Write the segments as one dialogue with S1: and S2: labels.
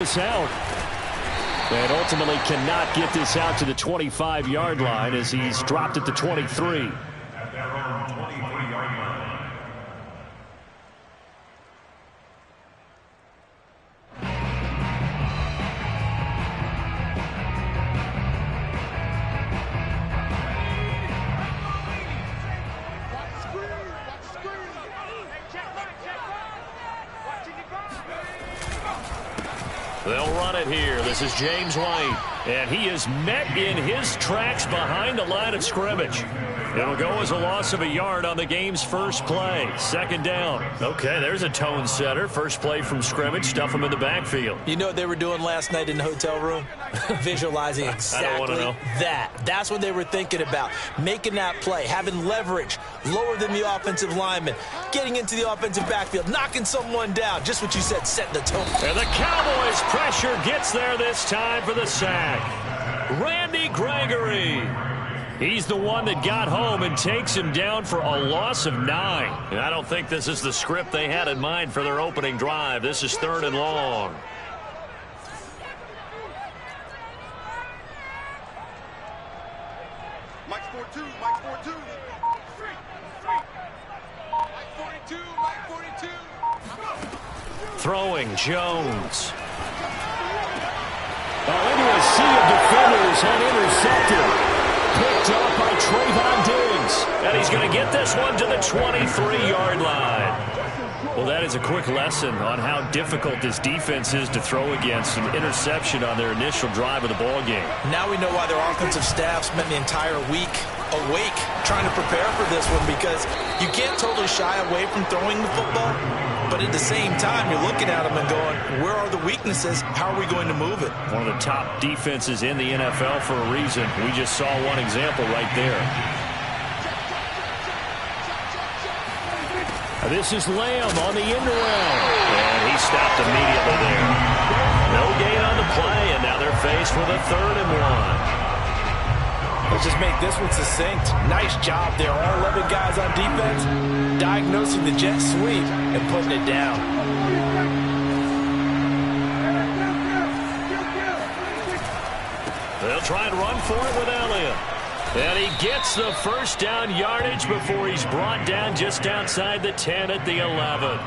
S1: This out. And ultimately cannot get this out to the 25-yard line as he's dropped at the 23.
S2: At their own 23-yard line.
S1: They'll run it here. This is James White. And he is met in his tracks behind the line of scrimmage. It'll go as a loss of a yard on the game's first play. Second down. Okay, there's a tone setter. First play from scrimmage. Stuff him in the backfield.
S3: You know what they were doing last night in the hotel room? Visualizing exactly that. That's what they were thinking about. Making that play, having leverage, lower than the offensive lineman, getting into the offensive backfield, knocking someone down. Just what you said, setting the tone.
S1: And the Cowboys pressure gets there this time for the sack. Randy Gregory. He's the one that got home and takes him down for a loss of 9. And I don't think this is the script they had in mind for their opening drive. This is 3rd and long.
S4: Mike 4-2, Mike 4-2. Mike 42, Mike 42.
S1: Throwing Jones. Into a sea of defenders and intercepted. Picked up by Trayvon Diggs. And he's going to get this one to the 23-yard line. Well, that is a quick lesson on how difficult this defense is to throw against. An interception on their initial drive of the ball game.
S3: Now we know why their offensive staff spent the entire week awake trying to prepare for this one, because you can't totally shy away from throwing the football, but at the same time you're looking at them and going, where are the weaknesses? How are we going to move it?
S1: One of the top defenses in the NFL for a reason. We just saw one example right there. This is Lamb on the end around, and he stopped immediately there. No gain on the play, and now they're faced with a 3rd and 1.
S3: Let's just make this one succinct. Nice job there. All 11 guys on defense diagnosing the jet sweep and putting it down.
S1: They'll try and run for it with Elliott. And he gets the first down yardage before he's brought down just outside the 10 at the 11.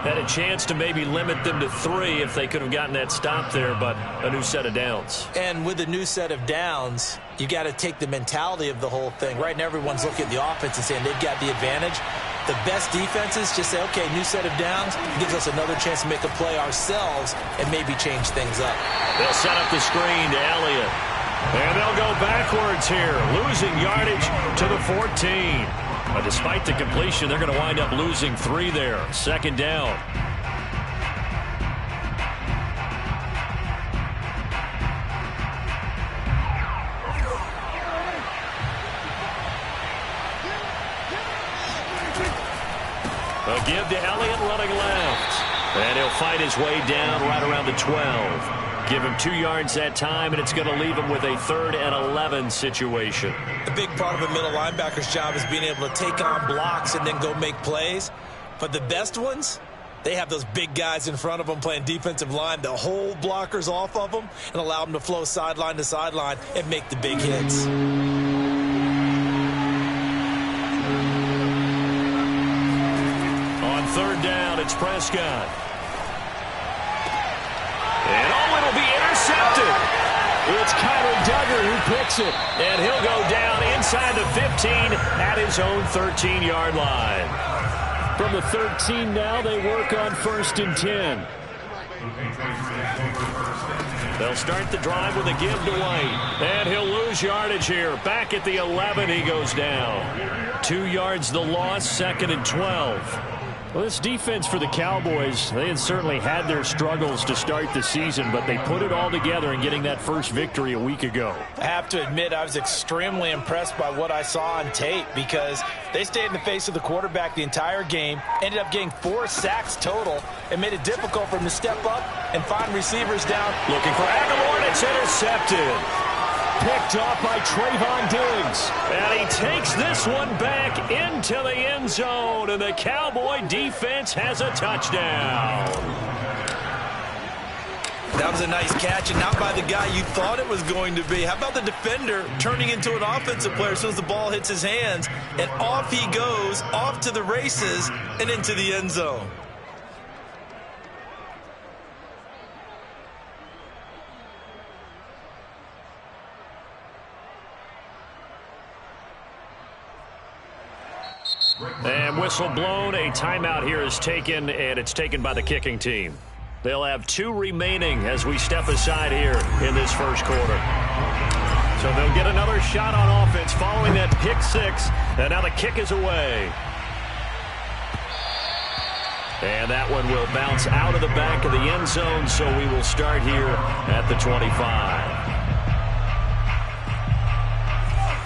S1: Had a chance to maybe limit them to 3 if they could have gotten that stop there, but a new set of downs.
S3: And with a new set of downs, you got to take the mentality of the whole thing. Right now, everyone's looking at the offense and saying they've got the advantage. The best defenses just say, okay, new set of downs gives us another chance to make a play ourselves and maybe change things up.
S1: They'll set up the screen to Elliott. And they'll go backwards here, losing yardage to the 14. But despite the completion, they're going to wind up losing 3 there. Second down. A give to Elliott running left. And he'll fight his way down right around the 12. Give him 2 yards that time, and it's going to leave him with a 3rd and 11 situation.
S3: A big part of a middle linebacker's job is being able to take on blocks and then go make plays. But the best ones, they have those big guys in front of them playing defensive line that hold blockers off of them and allow them to flow sideline to sideline and make the big hits.
S1: On 3rd down, it's Prescott. And it'll be intercepted. It's Kyler Duggar who picks it. And he'll go down inside the 15 at his own 13-yard line. From the 13 now, they work on 1st and 10. They'll start the drive with a give to White. And he'll lose yardage here. Back at the 11, he goes down. 2 yards the loss, 2nd and 12. Well, this defense for the Cowboys, they had certainly had their struggles to start the season, but they put it all together in getting that first victory a week ago.
S3: I have to admit, I was extremely impressed by what I saw on tape, because they stayed in the face of the quarterback the entire game, ended up getting 4 sacks total, and made it difficult for him to step up and find receivers down.
S1: Looking for Aguilar, and it's intercepted. Picked off by Trayvon Diggs. And he takes this one back into the end zone. And the Cowboy defense has a touchdown.
S3: That was a nice catch, and not by the guy you thought it was going to be. How about the defender turning into an offensive player as soon as the ball hits his hands, and off he goes, off to the races, and into the end zone.
S1: And whistle blown. A timeout here is taken, and it's taken by the kicking team. They'll have 2 remaining as we step aside here in this first quarter. So they'll get another shot on offense following that pick 6. And now the kick is away. And that one will bounce out of the back of the end zone, so we will start here at the 25.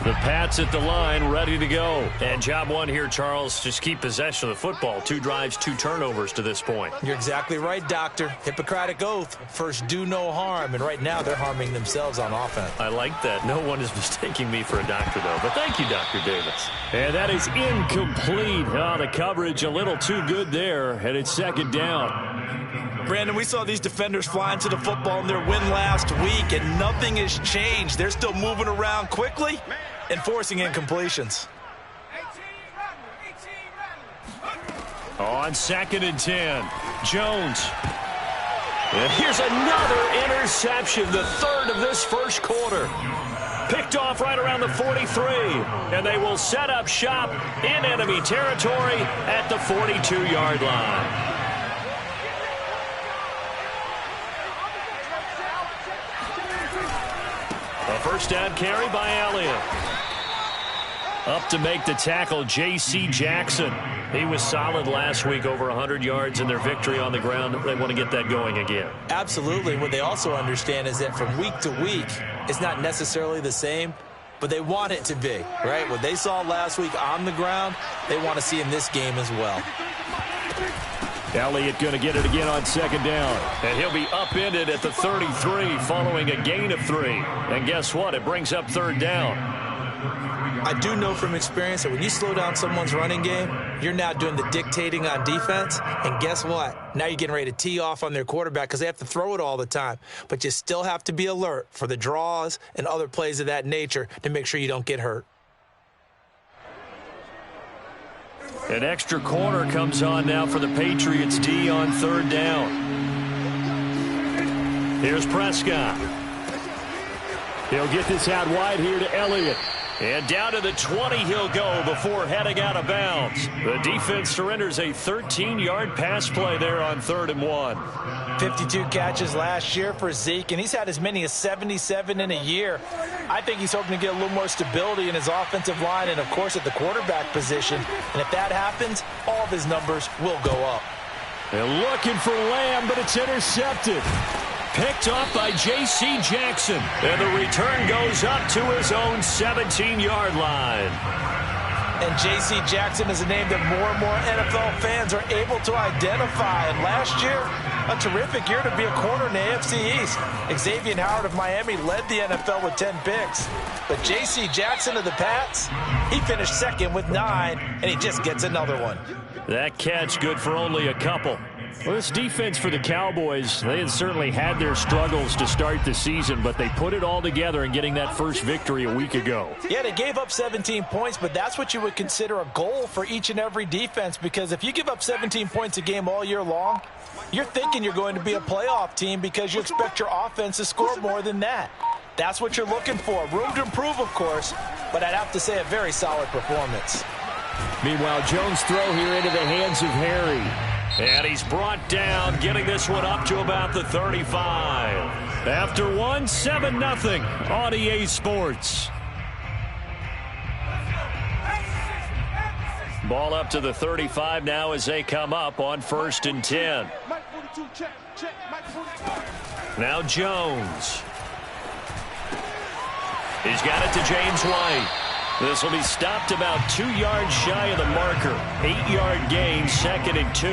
S1: The Pats at the line, ready to go. And job one here, Charles, just keep possession of the football. 2 drives, 2 turnovers to this point.
S3: You're exactly right, Doctor. Hippocratic oath. First, do no harm. And right now, they're harming themselves on offense.
S1: I like that. No one is mistaking me for a doctor, though. But thank you, Dr. Davis. And that is incomplete. Oh, the coverage a little too good there. And it's second down.
S3: Brandon, we saw these defenders flying to the football in their win last week, and nothing has changed. They're still moving around quickly and forcing incompletions.
S1: On 2nd and 10, Jones. And here's another interception, the 3rd of this first quarter. Picked off right around the 43, and they will set up shop in enemy territory at the 42-yard line. A first down carry by Elliott. Up to make the tackle, J.C. Jackson. He was solid last week, over 100 yards in their victory on the ground. They want to get that going again.
S3: Absolutely. What they also understand is that from week to week, it's not necessarily the same, but they want it to be, right? What they saw last week on the ground, they want to see in this game as well.
S1: Elliott going to get it again on 2nd down. And he'll be upended at the 33 following a gain of 3. And guess what? It brings up 3rd down.
S3: I do know from experience that when you slow down someone's running game, you're now doing the dictating on defense. And guess what? Now you're getting ready to tee off on their quarterback because they have to throw it all the time. But you still have to be alert for the draws and other plays of that nature to make sure you don't get hurt.
S1: An extra corner comes on now for the Patriots D on 3rd down. Here's Prescott. He'll get this out wide here to Elliott. And down to the 20 he'll go before heading out of bounds. The defense surrenders a 13-yard pass play there on 3rd and 1.
S3: 52 catches last year for Zeke, and he's had as many as 77 in a year. I think he's hoping to get a little more stability in his offensive line and, of course, at the quarterback position. And if that happens, all of his numbers will go up.
S1: They're looking for Lamb, but it's intercepted. Picked off by J.C. Jackson. And the return goes up to his own 17-yard line.
S3: And J.C. Jackson is a name that more and more NFL fans are able to identify. And last year, a terrific year to be a corner in the AFC East. Xavier Howard of Miami led the NFL with 10 picks. But J.C. Jackson of the Pats, he finished 2nd with 9, and he just gets another one.
S1: That catch good for only a couple. Well, this defense for the Cowboys, they had certainly had their struggles to start the season, but they put it all together in getting that first victory a week ago.
S3: Yeah, they gave up 17 points, but that's what you would consider a goal for each and every defense, because if you give up 17 points a game all year long, you're thinking you're going to be a playoff team because you expect your offense to score more than that. That's what you're looking for. Room to improve, of course, but I'd have to say a very solid performance.
S1: Meanwhile, Jones' throw here into the hands of Harry. And he's brought down, getting this one up to about the 35. After 7-0 on EA Sports. Ball up to the 35 now as they come up on 1st and 10. Now Jones. He's got it to James White. This will be stopped about 2 yards shy of the marker. 8-yard gain, 2nd and 2.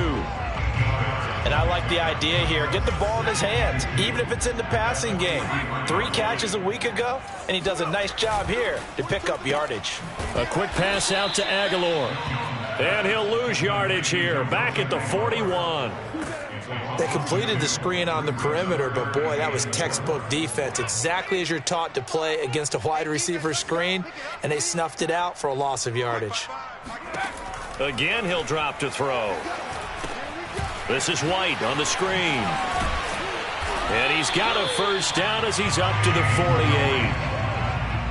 S3: And I like the idea here. Get the ball in his hands, even if it's in the passing game. 3 catches a week ago, and he does a nice job here to pick up yardage.
S1: A quick pass out to Aguilar. And he'll lose yardage here, back at the 41.
S3: They completed the screen on the perimeter, but boy, that was textbook defense. Exactly as you're taught to play against a wide receiver screen, and they snuffed it out for a loss of yardage.
S1: Again, he'll drop to throw. This is White on the screen. And he's got a first down as he's up to the 48.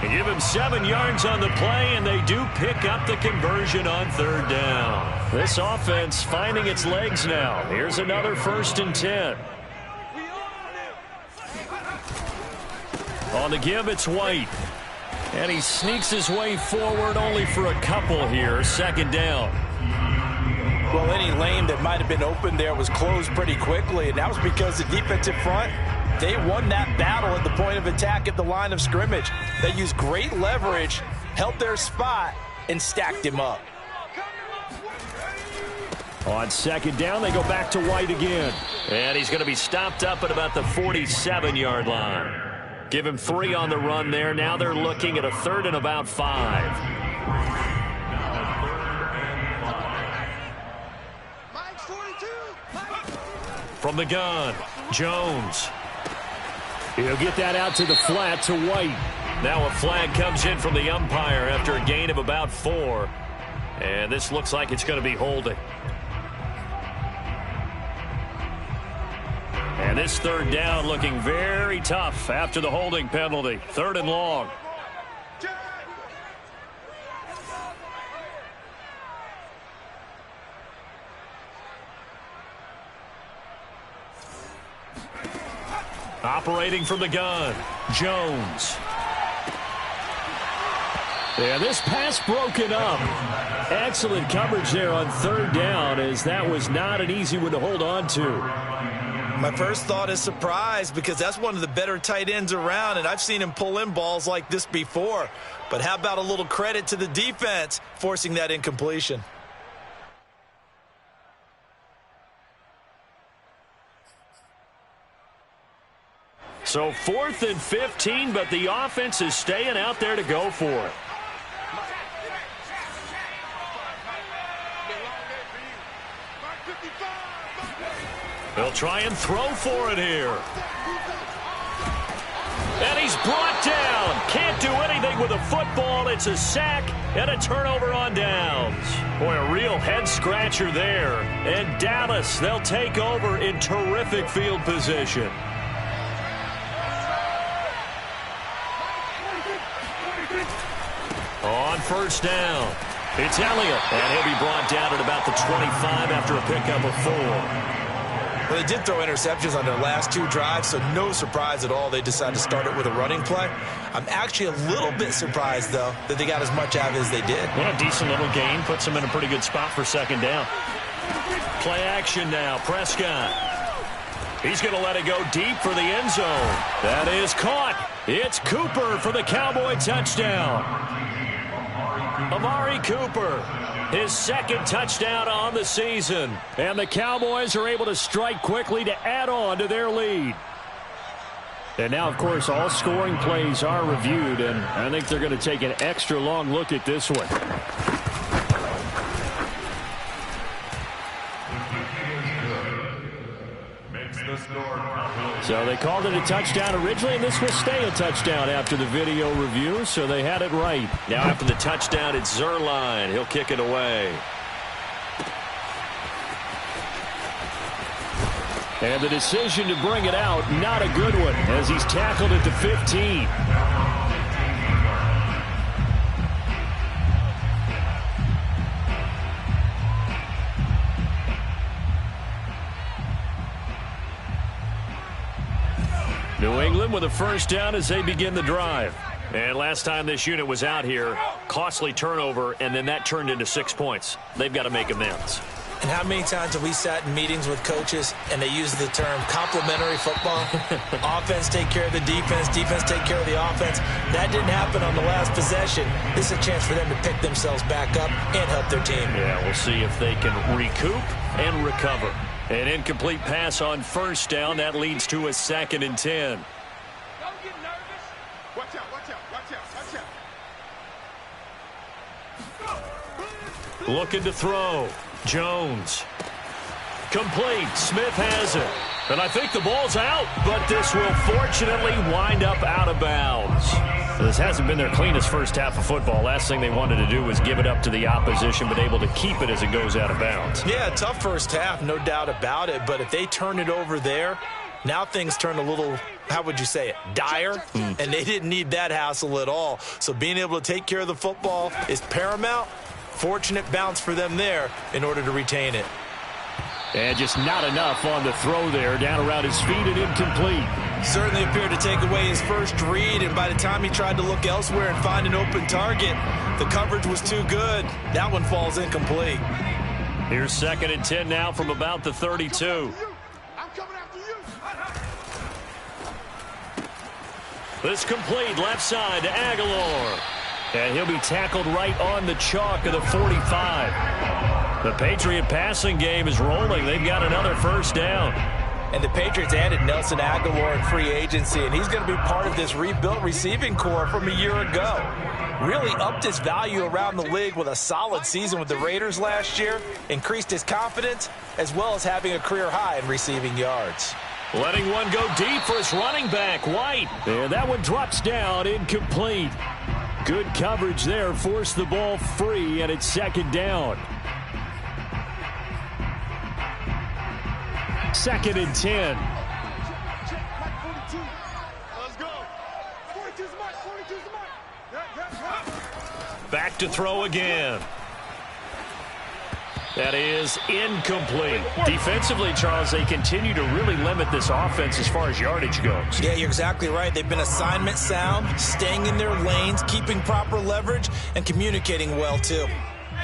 S1: They give him 7 yards on the play, and they do pick up the conversion on third down. This offense finding its legs now. Here's another 1st and 10. On the give, it's White. And he sneaks his way forward only for a couple here. 2nd down.
S3: Well, any lane that might have been open there was closed pretty quickly, and that was because the defensive front, they won that battle at the point of attack at the line of scrimmage. They used great leverage, held their spot, and stacked him up.
S1: On 2nd down, they go back to White again. And he's going to be stopped up at about the 47-yard line. Give him 3 on the run there. Now they're looking at a 3rd and about 5. From the gun, Jones. He'll get that out to the flat to White. Now a flag comes in from the umpire after a gain of about 4. And this looks like it's going to be holding. And this 3rd down looking very tough after the holding penalty. 3rd and long. Operating from the gun, Jones. Yeah, this pass broken up. Excellent coverage there on 3rd down, as that was not an easy one to hold on to.
S3: My first thought is surprise, because that's one of the better tight ends around, and I've seen him pull in balls like this before. But how about a little credit to the defense forcing that incompletion?
S1: So 4th and 15, but the offense is staying out there to go for it. They'll try and throw for it here. And he's brought down. Can't do anything with a football. It's a sack and a turnover on downs. Boy, a real head-scratcher there. And Dallas, they'll take over in terrific field position. On 1st down, it's Elliott, and he'll be brought down at about the 25 after a pickup of 4.
S3: Well, they did throw interceptions on their last 2 drives, so no surprise at all they decided to start it with a running play. I'm actually a little bit surprised, though, that they got as much out of it as they did.
S1: Yeah, decent little gain. Puts them in a pretty good spot for 2nd down. Play action now, Prescott. He's going to let it go deep for the end zone. That is caught. It's Cooper for the Cowboy touchdown. Amari Cooper, his 2nd touchdown on the season. And the Cowboys are able to strike quickly to add on to their lead. And now, of course, all scoring plays are reviewed, and I think they're going to take an extra long look at this one. So they called it a touchdown originally, and this will stay a touchdown after the video review, so they had it right. Now after the touchdown, it's Zerline. He'll kick it away. And the decision to bring it out, not a good one, as he's tackled at the 15. New England with a 1st down as they begin the drive. And last time this unit was out here, costly turnover, and then that turned into 6 points. They've got to make amends.
S3: And how many times have we sat in meetings with coaches and they use the term complementary football? Offense take care of the defense, defense take care of the offense. That didn't happen on the last possession. This is a chance for them to pick themselves back up and help their team.
S1: Yeah, we'll see if they can recoup and recover. An incomplete pass on 1st down. That leads to a 2nd and 10.
S4: Don't get nervous. Watch out, watch out, watch out, watch out.
S1: Looking to throw. Jones. Complete. Smith has it. And I think the ball's out, but this will fortunately wind up out of bounds. This hasn't been their cleanest first half of football. Last thing they wanted to do was give it up to the opposition, but able to keep it as it goes out of bounds.
S3: Yeah, tough first half, no doubt about it. But if they turn it over there, now things turn a little, how would you say it, dire? And they didn't need that hassle at all. So being able to take care of the football is paramount. Fortunate bounce for them there in order to retain it.
S1: And just not enough on the throw there. Down around his feet and incomplete.
S3: Certainly appeared to take away his first read, and by the time he tried to look elsewhere and find an open target, the coverage was too good. That one falls incomplete.
S1: Here's 2nd and 10 now from about the 32.
S4: I'm coming after you.
S1: This complete left side to Aguilar. And he'll be tackled right on the chalk of the 45. The Patriot passing game is rolling. They've got another first down.
S3: And the Patriots added Nelson Aguilar in free agency, and he's going to be part of this rebuilt receiving core from a year ago. Really upped his value around the league with a solid season with the Raiders last year, increased his confidence, as well as having a career high in receiving yards.
S1: Letting one go deep for his running back, White. And that one drops down, incomplete. Good coverage there, forced the ball free, and it's 2nd down. 2nd and 10.
S4: Let's go. 42's the mark. 42's the mark. Yeah.
S1: Back to throw again. That is incomplete. Defensively, Charles, they continue to really limit this offense as far as yardage goes.
S3: Yeah, you're exactly right. They've been assignment sound, staying in their lanes, keeping proper leverage, and communicating well, too.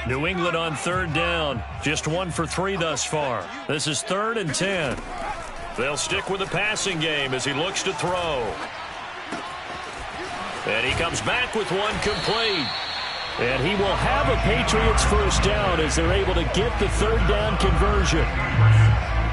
S1: New England on 3rd down. Just 1 for 3 thus far. This is 3rd and 10. They'll stick with the passing game as he looks to throw. And he comes back with one complete. And he will have a Patriots first down as they're able to get the 3rd down conversion.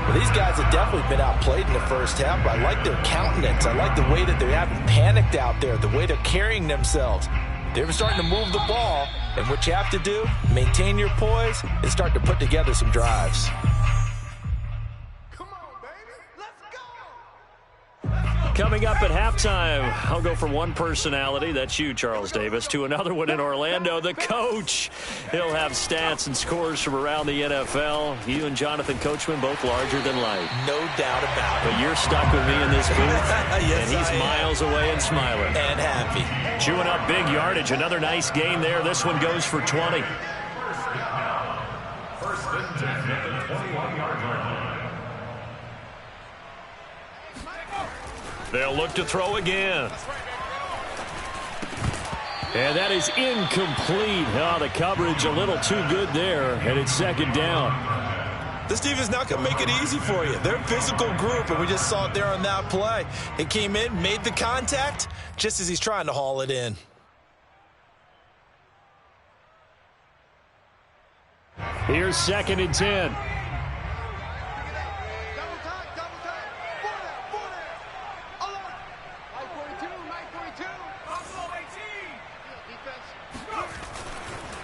S3: Well, these guys have definitely been outplayed in the first half, but I like their countenance. I like the way that they haven't panicked out there, the way they're carrying themselves. They're starting to move the ball, and what you have to do, maintain your poise and start to put together some drives.
S4: Come on, baby. Let's go.
S1: Coming up at halftime, I'll go from one personality, that's you, Charles Davis, to another one in Orlando, the coach. He'll have stats and scores from around the NFL. You and Jonathan Coachman, both larger than life.
S3: No doubt about it.
S1: But you're stuck with me in this booth,
S3: Yes,
S1: and he's miles away and smiling.
S3: And happy.
S1: Chewing up big yardage. Another nice gain there. This one goes for 20.
S2: First and 10 at the 21-yard line.
S1: They'll look to throw again. And that is incomplete. Oh, the coverage a little too good there, and it's 2nd down.
S3: This defense not going to make it easy for you. They're a physical group, and we just saw it there on that play. He came in, made the contact, just as he's trying to haul it in.
S1: Here's 2nd and 10.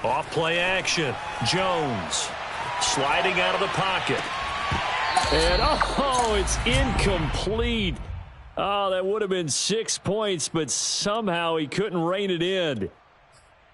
S1: Off play action. Jones sliding out of the pocket. And, oh, it's incomplete. Oh, that would have been 6 points, but somehow he couldn't rein it in.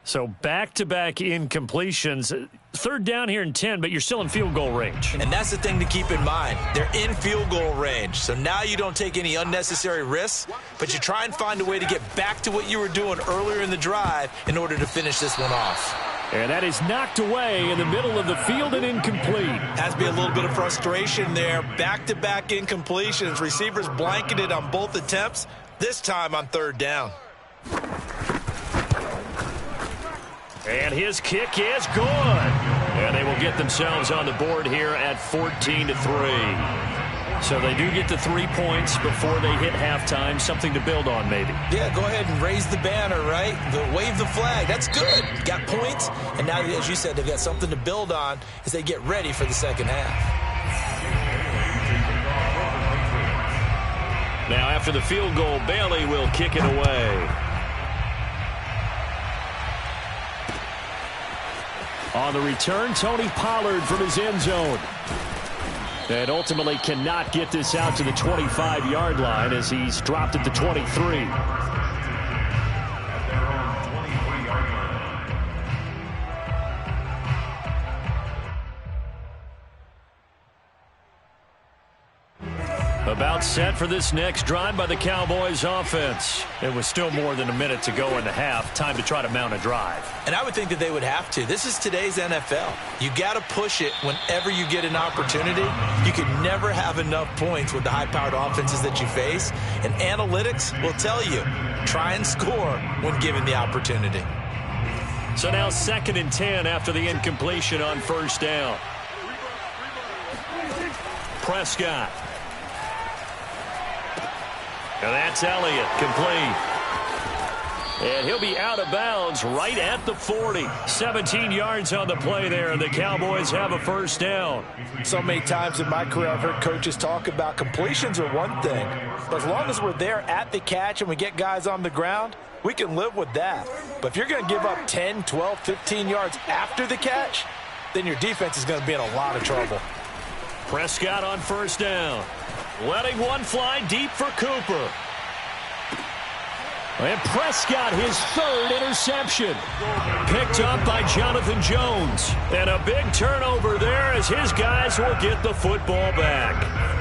S1: So back-to-back incompletions. 3rd down here and 10, but you're still in field goal range.
S3: And that's the thing to keep in mind. They're in field goal range. So now you don't take any unnecessary risks, but you try and find a way to get back to what you were doing earlier in the drive in order to finish this one off.
S1: And that is knocked away in the middle of the field and incomplete.
S3: Has to be a little bit of frustration there. Back-to-back incompletions. Receivers blanketed on both attempts, this time on 3rd down.
S1: And his kick is good. And they will get themselves on the board here at 14-3. So they do get the 3 points before they hit halftime. Something to build on, maybe.
S3: Yeah, go ahead and raise the banner, right? Wave the flag. That's good. Got points. And now, as you said, they've got something to build on as they get ready for the second half.
S1: Now, after the field goal, Bailey will kick it away. On the return, Tony Pollard from his end zone. And ultimately cannot get this out to the 25-yard line as he's dropped at the 23. About set for this next drive by the Cowboys offense. It was still more than a minute to go in the half. Time to try to mount a drive.
S3: And I would think that they would have to. This is today's NFL. You got to push it whenever you get an opportunity. You can never have enough points with the high-powered offenses that you face. And analytics will tell you, try and score when given the opportunity.
S1: So now 2nd and 10 after the incompletion on first down. Prescott. And that's Elliott, complete. And he'll be out of bounds right at the 40. 17 yards on the play there, and the Cowboys have a first down.
S3: So many times in my career I've heard coaches talk about completions are one thing. But as long as we're there at the catch and we get guys on the ground, we can live with that. But if you're going to give up 10, 12, 15 yards after the catch, then your defense is going to be in a lot of trouble.
S1: Prescott on first down. Letting one fly deep for Cooper. And Prescott, his 3rd interception. Picked up by Jonathan Jones. And a big turnover there as his guys will get the football back.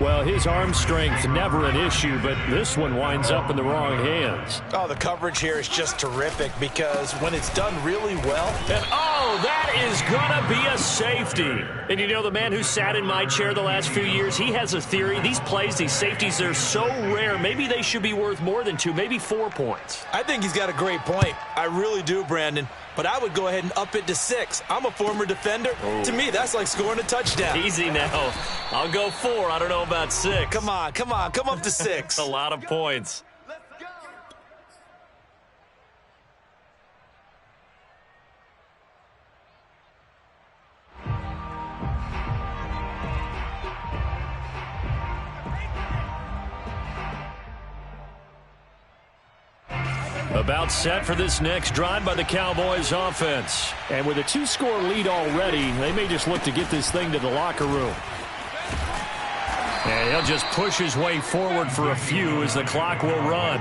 S1: Well, his arm strength never an issue, but this one winds up in the wrong hands.
S3: Oh, the coverage here is just terrific because when it's done really well.
S1: And, oh, that is going to be a safety. And, you know, the man who sat in my chair the last few years, he has a theory. These plays, these safeties, they're so rare. Maybe they should be worth more than 2, maybe 4 points.
S3: I think he's got a great point. I really do, Brandon. But I would go ahead and up it to 6. I'm a former defender. Oh. To me, that's like scoring a touchdown.
S1: Easy now. I'll go 4. I don't know about 6.
S3: Come on. Come up to 6.
S1: A lot of points. About set for this next drive by the Cowboys offense. And with a 2-score lead already, they may just look to get this thing to the locker room. And he'll just push his way forward for a few as the clock will run.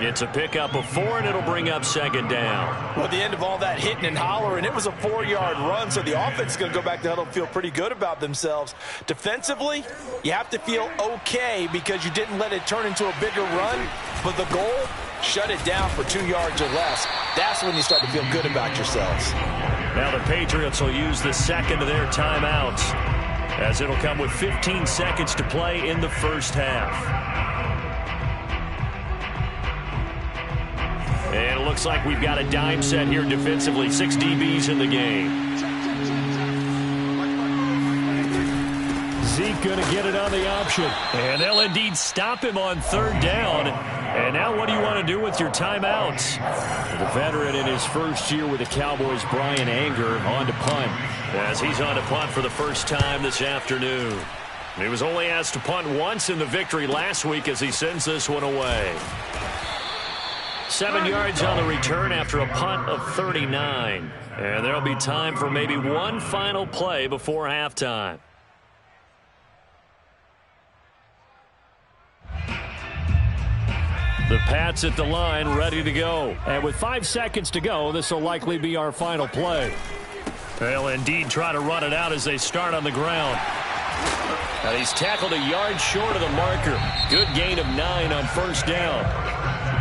S1: It's a pickup of 4, and it'll bring up 2nd down.
S3: Well, at the end of all that hitting and hollering, it was a 4-yard run, so the offense is going to go back to huddle and feel pretty good about themselves. Defensively, you have to feel okay because you didn't let it turn into a bigger run, but the goal, shut it down for 2 yards or less. That's when you start to feel good about yourselves.
S1: Now the Patriots will use the 2nd of their timeouts, as it'll come with 15 seconds to play in the first half. And it looks like we've got a dime set here defensively. 6 DBs in the game. Zeke going to get it on the option. And they'll indeed stop him on 3rd down. And now what do you want to do with your timeouts? The veteran in his first year with the Cowboys, Brian Anger, on to punt. As he's on to punt for the first time this afternoon. He was only asked to punt once in the victory last week as he sends this one away. 7 yards on the return after a punt of 39. And there'll be time for maybe one final play before halftime. The Pats at the line, ready to go. And with 5 seconds to go, this will likely be our final play. They'll indeed try to run it out as they start on the ground. And he's tackled a yard short of the marker. Good gain of 9 on first down.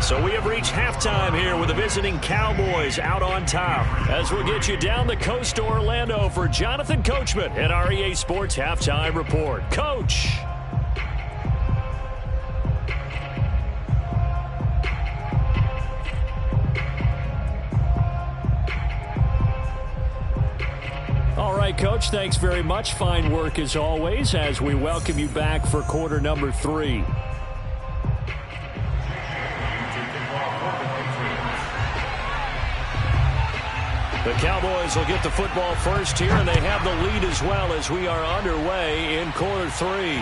S1: So we have reached halftime here with the visiting Cowboys out on top. As we'll get you down the coast to Orlando for Jonathan Coachman at our EA Sports Halftime Report. Coach. All right, Coach, thanks very much. Fine work as always as we welcome you back for quarter number 3. The Cowboys will get the football first here, and they have the lead as well as we are underway in quarter 3.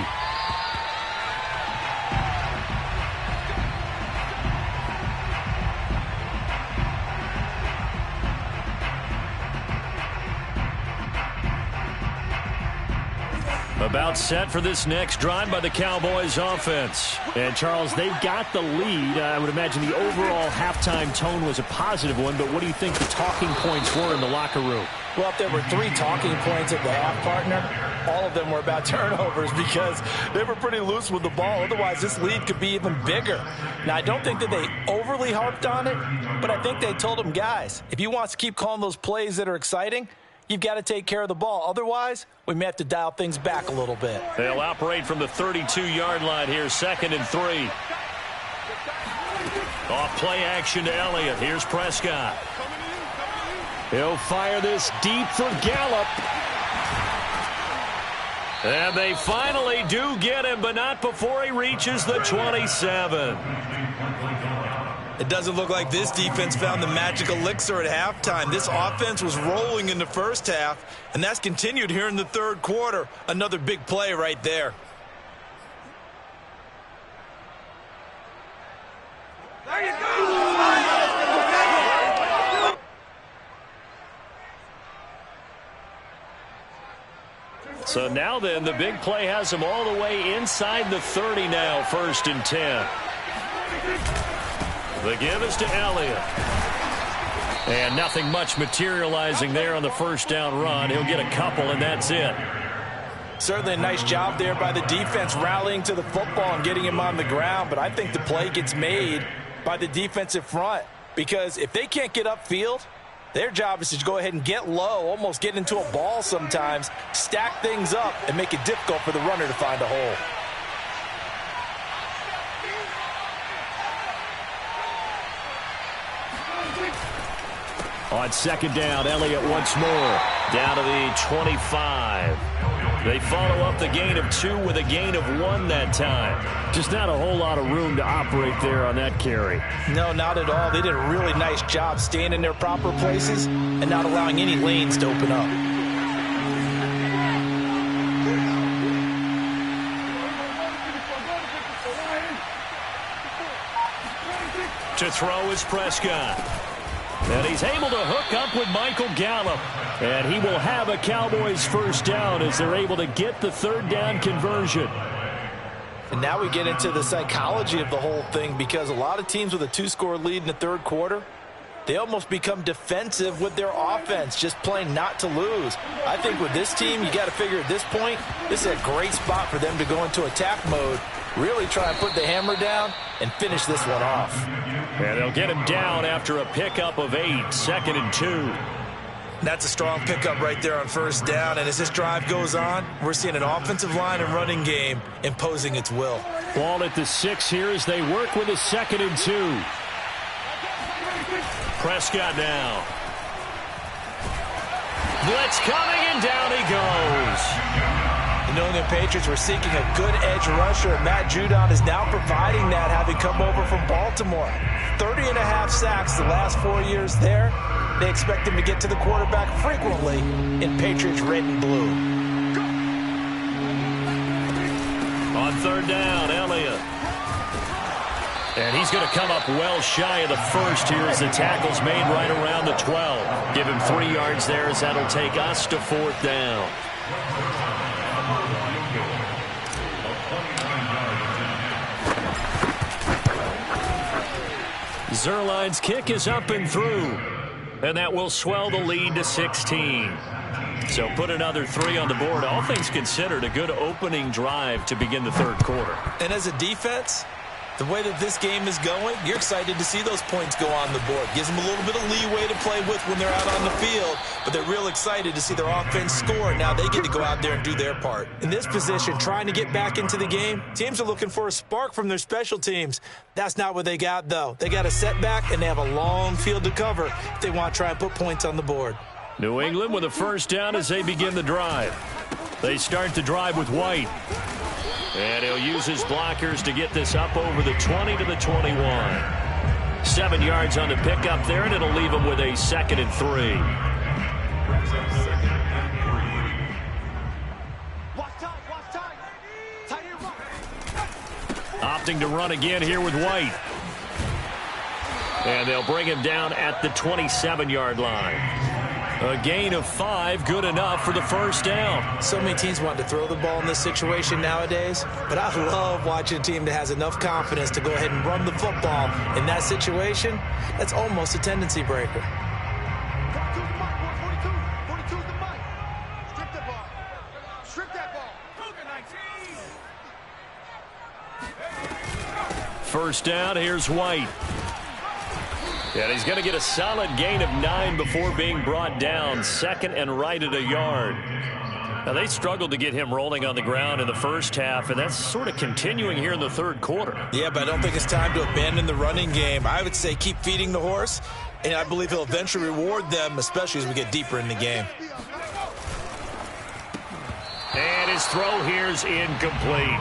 S1: About set for this next drive by the Cowboys offense.
S5: And, Charles, they've got the lead. I would imagine the overall halftime tone was a positive one, but what do you think the talking points were in the locker room?
S3: Well, if there were 3 talking points at the half, partner, all of them were about turnovers because they were pretty loose with the ball. Otherwise, this lead could be even bigger. Now, I don't think that they overly harped on it, but I think they told them, guys, if you want to keep calling those plays that are exciting, you've got to take care of the ball. Otherwise, we may have to dial things back a little bit.
S1: They'll operate from the 32-yard line here, 2nd and 3. Off play action to Elliott. Here's Prescott. He'll fire this deep for Gallup. And they finally do get him, but not before he reaches the 27.
S3: It doesn't look like this defense found the magic elixir at halftime. This offense was rolling in the first half, and that's continued here in the third quarter. Another big play right there.
S4: There you go!
S1: So now then, the big play has him all the way inside the 30 now, 1st and 10. The give is to Elliott. And nothing much materializing there on the first down run. He'll get a couple, and that's it.
S3: Certainly a nice job there by the defense rallying to the football and getting him on the ground. But I think the play gets made by the defensive front because if they can't get upfield, their job is to go ahead and get low, almost get into a ball sometimes, stack things up, and make it difficult for the runner to find a hole.
S1: On 2nd down, Elliott once more. Down to the 25. They follow up the gain of 2 with a gain of 1 that time.
S5: Just not a whole lot of room to operate there on that carry.
S3: No, not at all. They did a really nice job staying in their proper places and not allowing any lanes to open up.
S1: To throw is Prescott. And he's able to hook up with Michael Gallup. And he will have a Cowboys first down as they're able to get the 3rd down conversion.
S3: And now we get into the psychology of the whole thing because a lot of teams with a 2-score lead in the third quarter, they almost become defensive with their offense, just playing not to lose. I think with this team, you got to figure at this point, this is a great spot for them to go into attack mode, really try and put the hammer down and finish this one off.
S1: And they'll get him down after a pickup of 8, 2nd and 2.
S3: That's a strong pickup right there on first down. And as this drive goes on, we're seeing an offensive line and running game imposing its will.
S1: Ball at the 6 here as they work with a 2nd and 2. Prescott now. Blitz coming, and down he goes.
S3: The New England Patriots were seeking a good edge rusher, and Matt Judon is now providing that, having come over from Baltimore. 30.5 sacks the last 4 years there. They expect him to get to the quarterback frequently in Patriots red and blue.
S1: On 3rd down, Elliott. And he's going to come up well shy of the first here as the tackle's made right around the 12. Give him 3 yards there as that'll take us to 4th down. Zerline's kick is up and through. And that will swell the lead to 16. So put another 3 on the board. All things considered, a good opening drive to begin the third quarter.
S3: And as a defense, the way that this game is going, you're excited to see those points go on the board. Gives them a little bit of leeway to play with when they're out on the field, but they're real excited to see their offense score. Now they get to go out there and do their part. In this position, trying to get back into the game, teams are looking for a spark from their special teams. That's not what they got, though. They got a setback, and they have a long field to cover if they want to try and put points on the board.
S1: New England with a first down as they begin the drive. They start the drive with White. And he'll use his blockers to get this up over the 20 to the 21. 7 yards on the pickup there, and it'll leave him with a 2nd and 3. Opting to run again here with White. And they'll bring him down at the 27-yard line. A gain of 5, good enough for the first down.
S3: So many teams want to throw the ball in this situation nowadays, but I love watching a team that has enough confidence to go ahead and run the football in that situation. That's almost a tendency breaker.
S4: 42's the mic, 42's the mic. Strip that ball. Strip that ball.
S1: First down, here's White. And he's going to get a solid gain of 9 before being brought down. Second and right at a yard. Now, they struggled to get him rolling on the ground in the first half, and that's sort of continuing here in the third quarter.
S3: Yeah, but I don't think it's time to abandon the running game. I would say keep feeding the horse, and I believe he'll eventually reward them, especially as we get deeper in the game.
S1: And his throw here's incomplete.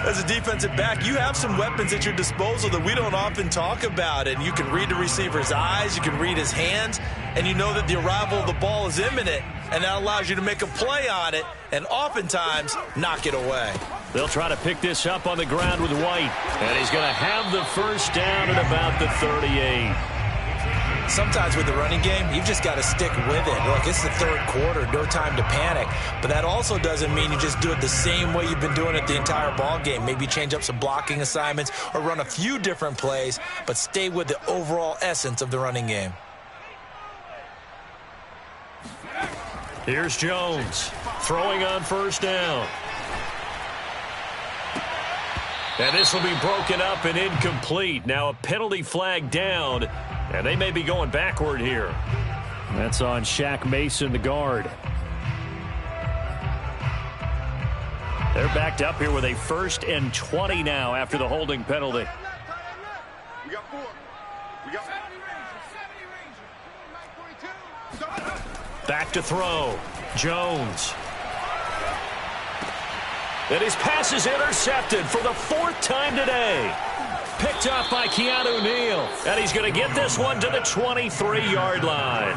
S3: As a defensive back, you have some weapons at your disposal that we don't often talk about, and you can read the receiver's eyes, you can read his hands, and you know that the arrival of the ball is imminent, and that allows you to make a play on it and oftentimes knock it away.
S1: They'll try to pick this up on the ground with White, and he's going to have the first down at about the 38.
S3: Sometimes with the running game, you've just got to stick with it. Look, it's the third quarter, no time to panic. But that also doesn't mean you just do it the same way you've been doing it the entire ball game. Maybe change up some blocking assignments or run a few different plays, but stay with the overall essence of the running game.
S1: Here's Jones, throwing on first down. And this will be broken up and incomplete. Now a penalty flag down, and they may be going backward here. That's on Shaq Mason, the guard. They're backed up here with a 1st and 20 now after the holding penalty.
S4: We got 4. We got
S1: Back to throw. Jones. And his pass is intercepted for the 4th time today. Picked up by Keanu Neal. And he's going to get this one to the 23-yard line.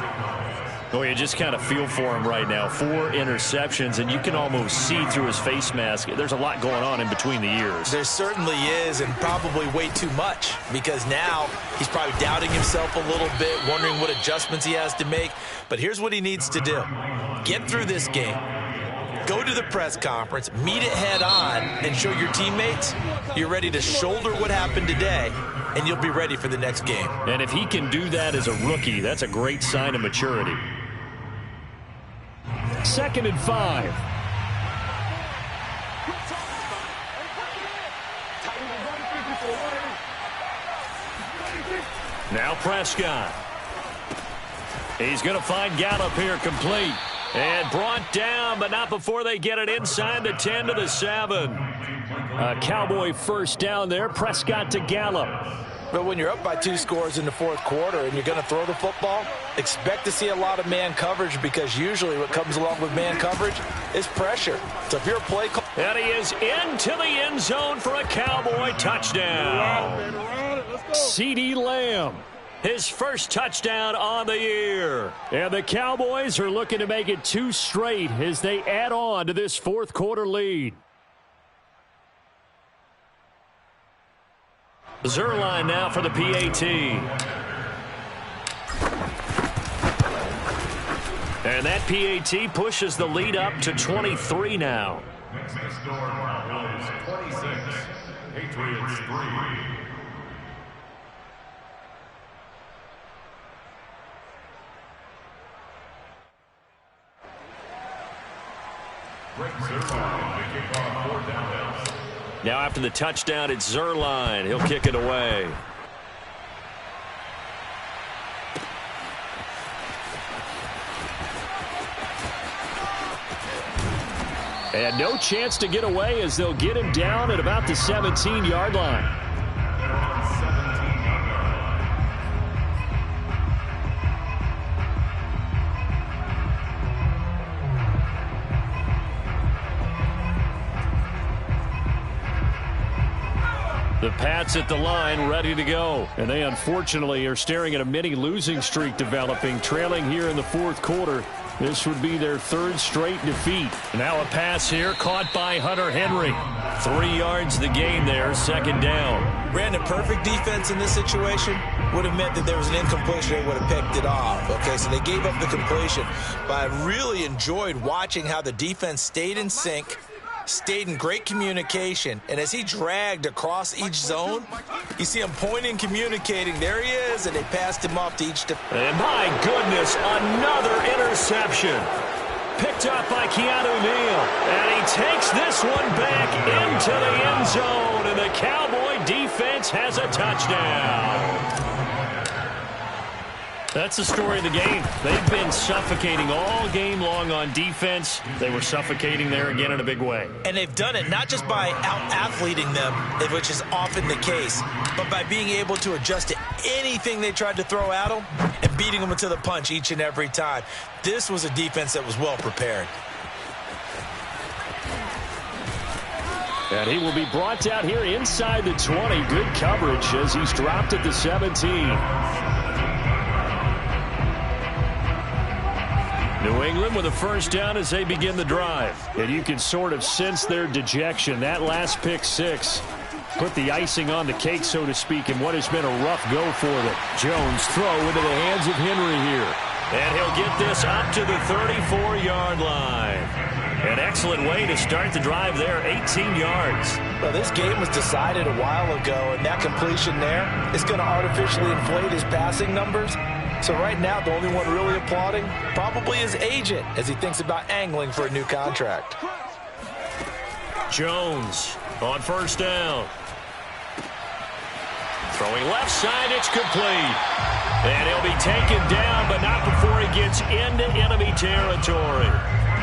S1: Oh, you just kind of feel for him right now. 4 interceptions, and you can almost see through his face mask. There's a lot going on in between the ears.
S3: There certainly is, and probably way too much, because now he's probably doubting himself a little bit, wondering what adjustments he has to make. But here's what he needs to do. Get through this game. Go to the press conference, meet it head on, and show your teammates you're ready to shoulder what happened today, and you'll be ready for the next game.
S1: And if he can do that as a rookie, that's a great sign of maturity. 2nd and 5. Now Prescott. He's going to find Gallup here complete. And brought down, but not before they get it inside the 10 to the 7. A Cowboy first down there. Prescott to Gallup.
S3: But when you're up by 2 scores in the 4th quarter and you're going to throw the football, expect to see a lot of man coverage, because usually what comes along with man coverage is pressure. So if you're a play call...
S1: And he is into the end zone for a Cowboy touchdown. CeeDee Lamb. His first touchdown on the year. And the Cowboys are looking to make it 2 straight as they add on to this 4th quarter lead. Zerline now for the PAT. And that PAT pushes the lead up to 23 now.
S2: Next score now is 26. Patriots 3.
S1: Now after the touchdown, it's Zerline. He'll kick it away. And no chance to get away as they'll get him down at about the 17-yard line. The Pats at the line, ready to go. And they unfortunately are staring at a mini losing streak developing, trailing here in the 4th quarter This would be their third straight defeat. Now a pass here caught by Hunter Henry. 3 yards the gain there, second down.
S3: Brandon, perfect defense in this situation would have meant that there was an incompletion. They would have picked it off. Okay, so they gave up the completion. But I really enjoyed watching how the defense stayed in sync, stayed in great communication, and as he dragged across each zone, you see him pointing, communicating. There he is, and they passed him off to each defense.
S1: And my goodness, another interception. Picked up by Keanu Neal. And he takes this one back into the end zone, and the Cowboy defense has a touchdown. That's the story of the game. They've been suffocating all game long on defense. They were suffocating there again in a big way.
S3: And they've done it not just by out-athleting them, which is often the case, but by being able to adjust to anything they tried to throw at them and beating them to the punch each and every time. This was a defense that was well prepared.
S1: And he will be brought out here inside the 20. Good coverage as he's dropped at the 17. New England with a first down as they begin the drive. And you can sort of sense their dejection. That last pick six put the icing on the cake, so to speak, in what has been a rough go for them. Jones throw into the hands of Henry here. And he'll get this up to the 34-yard line. An excellent way to start the drive there, 18 yards.
S3: Well, this game was decided a while ago, and that completion there is going to artificially inflate his passing numbers. So right now, the only one really applauding probably his agent as he thinks about angling for a new contract.
S1: Jones on first down. Throwing left side, it's complete. And he'll be taken down, but not before he gets into enemy territory.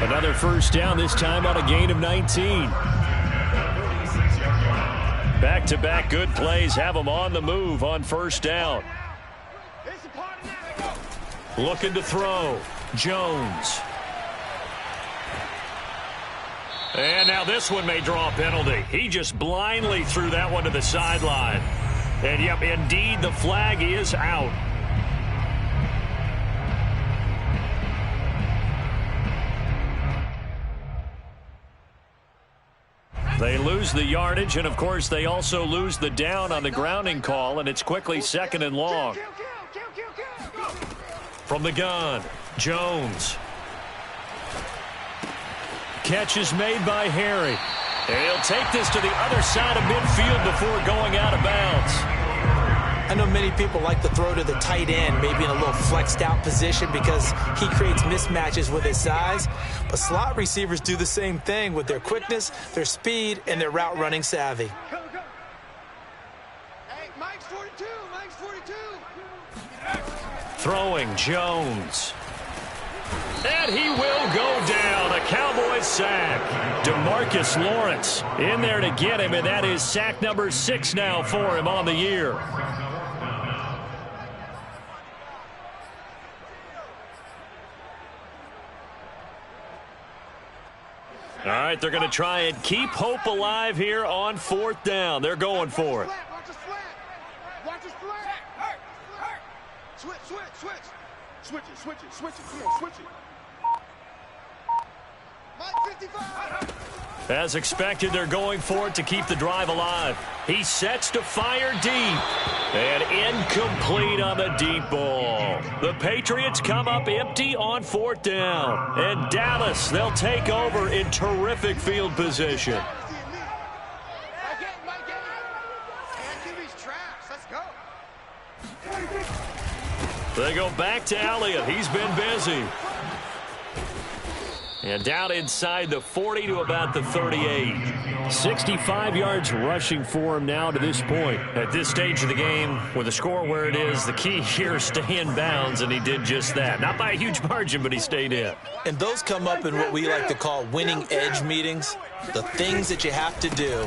S1: Another first down, this time on a gain of 19. Back-to-back good plays have him on the move on first down. Looking to throw. Jones. And now this one may draw a penalty. He just blindly threw that one to the sideline. And, yep, indeed, the flag is out. They lose the yardage, and, of course, they also lose the down on the grounding call, and it's quickly second and long. From the gun, Jones. Catch is made by Harry. And he'll take this to the other side of midfield before going out of bounds.
S3: I know many people like to throw to the tight end, maybe in a little flexed out position because he creates mismatches with his size. But slot receivers do the same thing with their quickness, their speed, and their route running savvy.
S4: Hey, Mike's 42, Mike's 42.
S1: Throwing Jones. And he will go down. A Cowboys sack. DeMarcus Lawrence in there to get him, and that is sack number 6 now for him on the year. All right, they're going to try and keep hope alive here on fourth down. They're going for it.
S4: Watch his flat. Watch his flat. Switch, switch, switch. Switch it, switch it, switch it. Come on, switch it. Mike 55.
S1: As expected, they're going for it to keep the drive alive. He sets to fire deep. And incomplete on the deep ball. The Patriots come up empty on fourth down. And Dallas, they'll take over in terrific field position. They go back to Elliott. He's been busy. And down inside the 40 to about the 38. 65 yards rushing for him now to this point. At this stage of the game, with the score where it is, the key here is stay in bounds, and he did just that. Not by a huge margin, but he stayed in.
S3: And those come up in what we like to call winning edge meetings. The things that you have to do.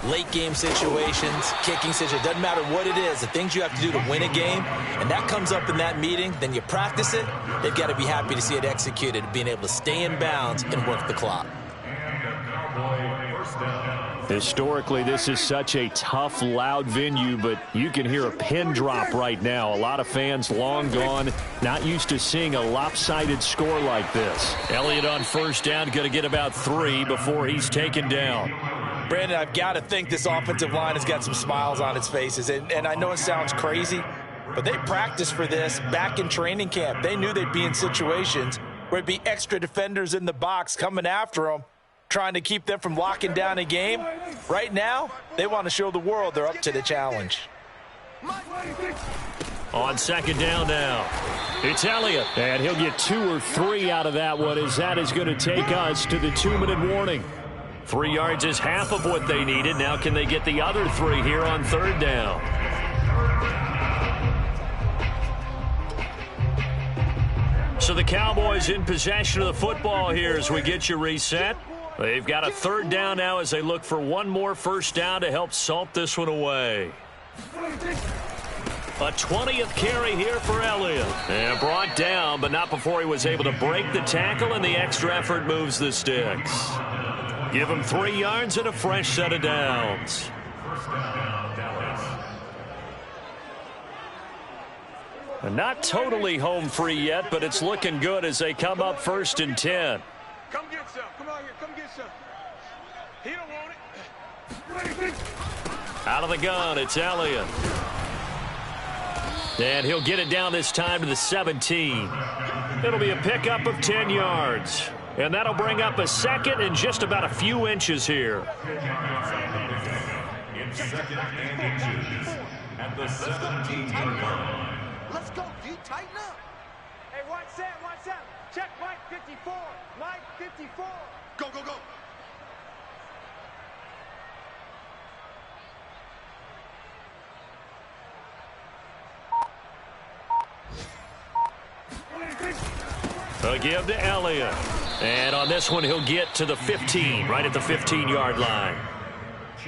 S3: Late game situations, kicking situations, doesn't matter what it is, the things you have to do to win a game, and that comes up in that meeting, then you practice it, they've got to be happy to see it executed, being able to stay in bounds and work the clock.
S1: Historically, this is such a tough, loud venue, but you can hear a pin drop right now. A lot of fans long gone, not used to seeing a lopsided score like this. Elliott on first down, going to get about 3 before he's taken down.
S3: Brandon, I've got to think this offensive line has got some smiles on its faces. And I know it sounds crazy, but they practiced for this back in training camp. They knew they'd be in situations where there'd be extra defenders in the box coming after them, trying to keep them from locking down a game. Right now, they want to show the world they're up to the challenge.
S1: On second down now, it's Elliott. And he'll get 2 or 3 out of that one, as that is going to take us to the 2-minute warning. 3 yards is half of what they needed. Now can they get the other 3 here on third down? So the Cowboys in possession of the football here as we get you reset. They've got a third down now as they look for one more first down to help salt this one away. A 20th carry here for Elliott. And brought down, but not before he was able to break the tackle, and the extra effort moves the sticks. Give him 3 yards and a fresh set of downs. Not totally home free yet, but it's looking good as they come up 1st and 10.
S4: Come get some. Come on here. Come get some. He don't want it.
S1: Out of the gun, it's Elliott. And he'll get it down this time to the 17. It'll be a pickup of 10 yards. And that'll bring up a second and just about a few inches here.
S2: In second and inches at the 17-yard line.
S4: Let's go, D. Tighten up. Hey, watch that. Watch that. Check Mike 54. Mike 54. Go, go, go.
S1: A give to Elliott. And on this one, he'll get to the 15, right at the 15-yard line.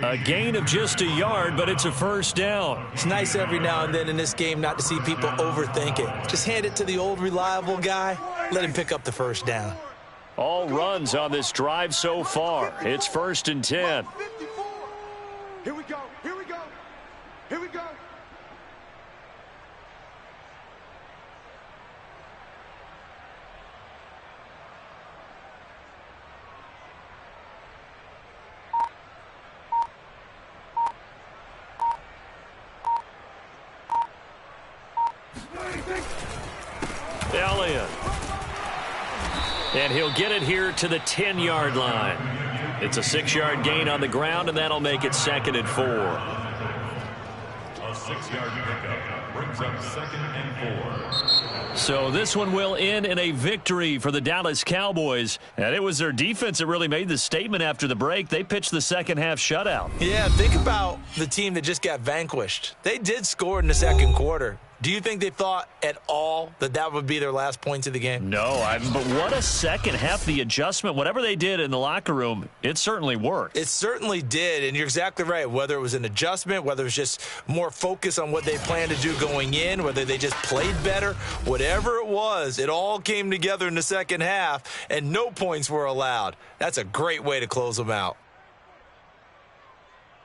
S1: A gain of just a yard, but it's a first down.
S3: It's nice every now and then in this game not to see people overthink it. Just hand it to the old reliable guy. Let him pick up the first down.
S1: All runs on this drive so far. It's 1st and 10.
S4: 54. Here we go. Here we go. Here we go.
S1: Elliott. And he'll get it here to the 10-yard line. It's a 6-yard gain on the ground, and that'll make it 2nd and 4.
S2: A 6-yard pickup brings up 2nd and 4.
S1: So this one will end in a victory for the Dallas Cowboys. And it was their defense that really made the statement after the break. They pitched the second-half shutout.
S3: Yeah, think about the team that just got vanquished. They did score in the second quarter. Do you think they thought at all that that would be their last points of the game?
S1: No, but what a second half. The adjustment, whatever they did in the locker room, it certainly worked.
S3: It certainly did, and you're exactly right. Whether it was an adjustment, whether it was just more focus on what they planned to do going in, whether they just played better, whatever it was, it all came together in the second half, and no points were allowed. That's a great way to close them out.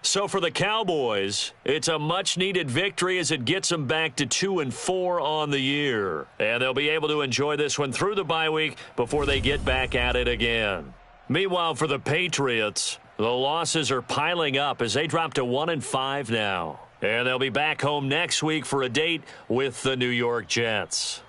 S1: So for the Cowboys, it's a much-needed victory as it gets them back to 2-4 on the year. And they'll be able to enjoy this one through the bye week before they get back at it again. Meanwhile, for the Patriots, the losses are piling up as they drop to 1-5 now. And they'll be back home next week for a date with the New York Jets.